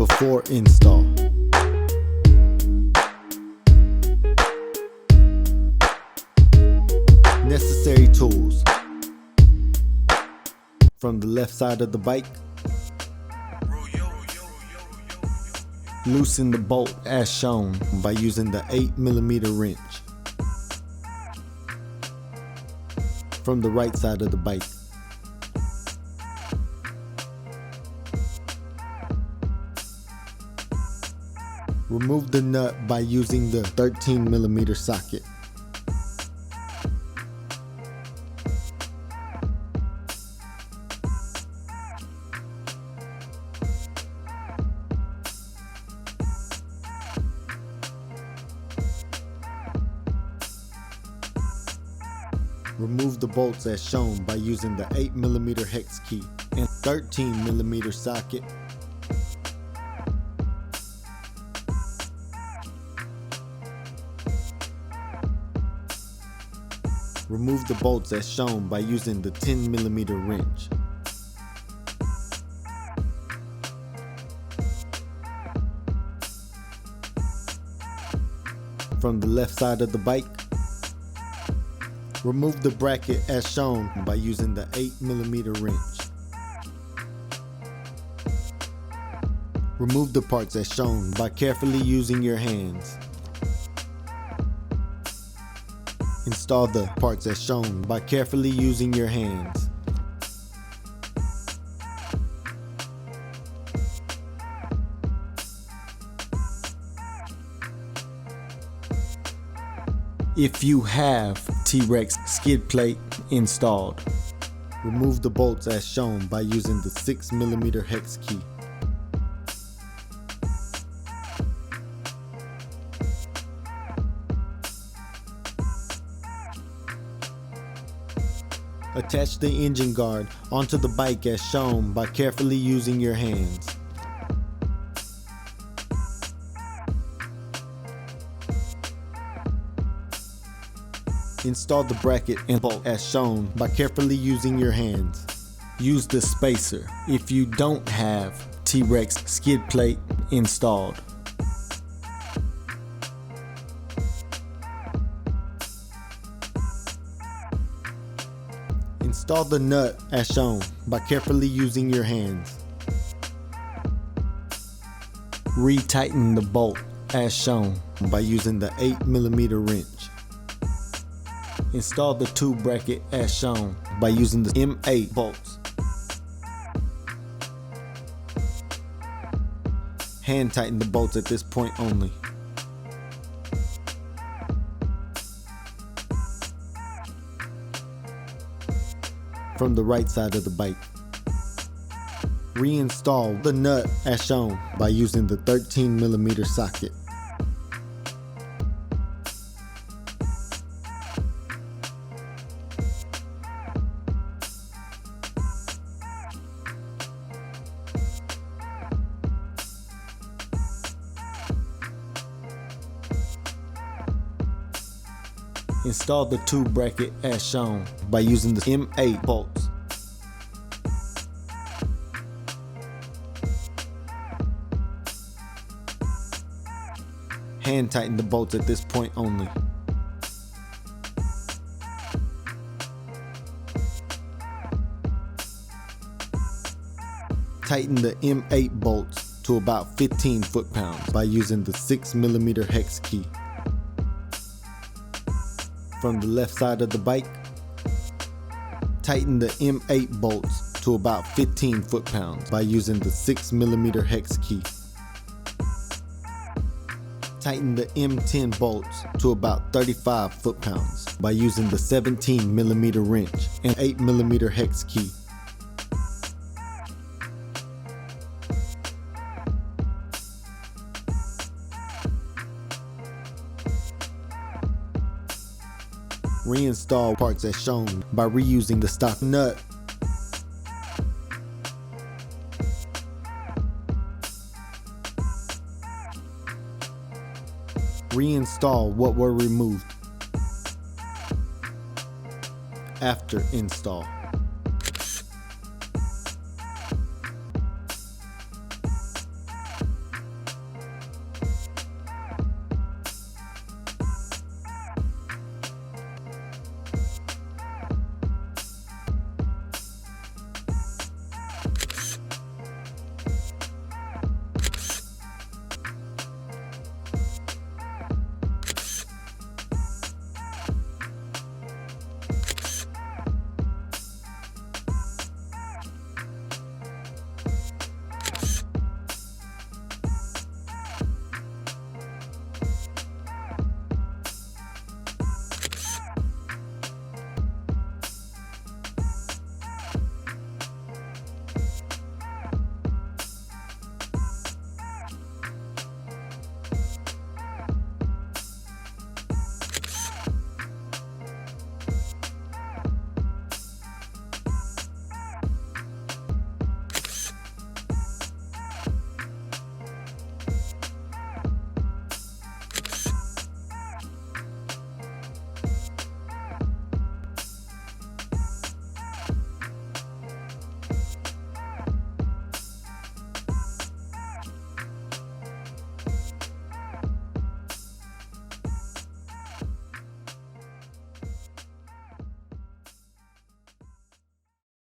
before install. Necessary tools. From the left side of the bike, loosen the bolt as shown by using the 8mm wrench. From the right side of the bike, remove the nut by using the 13mm socket. Remove the bolts as shown by using the 8mm hex key and 13mm socket. Remove the bolts as shown by using the 10mm wrench. From the left side of the bike, remove the bracket as shown by using the 8mm wrench. Remove the parts as shown by carefully using your hands. Install the parts as shown by carefully using your hands. If you have T-Rex skid plate installed, remove the bolts as shown by using the 6mm hex key. Attach the engine guard onto the bike as shown by carefully using your hands. Install the bracket and bolt as shown by carefully using your hands. Use the spacer if you don't have T-Rex skid plate installed. Install the nut as shown by carefully using your hands. Retighten the bolt as shown by using the 8mm wrench. Install the tube bracket as shown by using the M8 bolts. Hand tighten the bolts at this point only. From the right side of the bike, reinstall the nut as shown by using the 13mm socket. Install the tube bracket as shown by using the M8 bolts. Hand tighten the bolts at this point only. Tighten the M8 bolts to about 15 foot-pounds by using the 6mm hex key. From the left side of the bike, tighten the M8 bolts to about 15 foot-pounds by using the 6mm hex key. Tighten the M10 bolts to about 35 foot-pounds by using the 17mm wrench and 8mm hex key. Reinstall parts as shown by reusing the stock nut. Reinstall what were removed after install.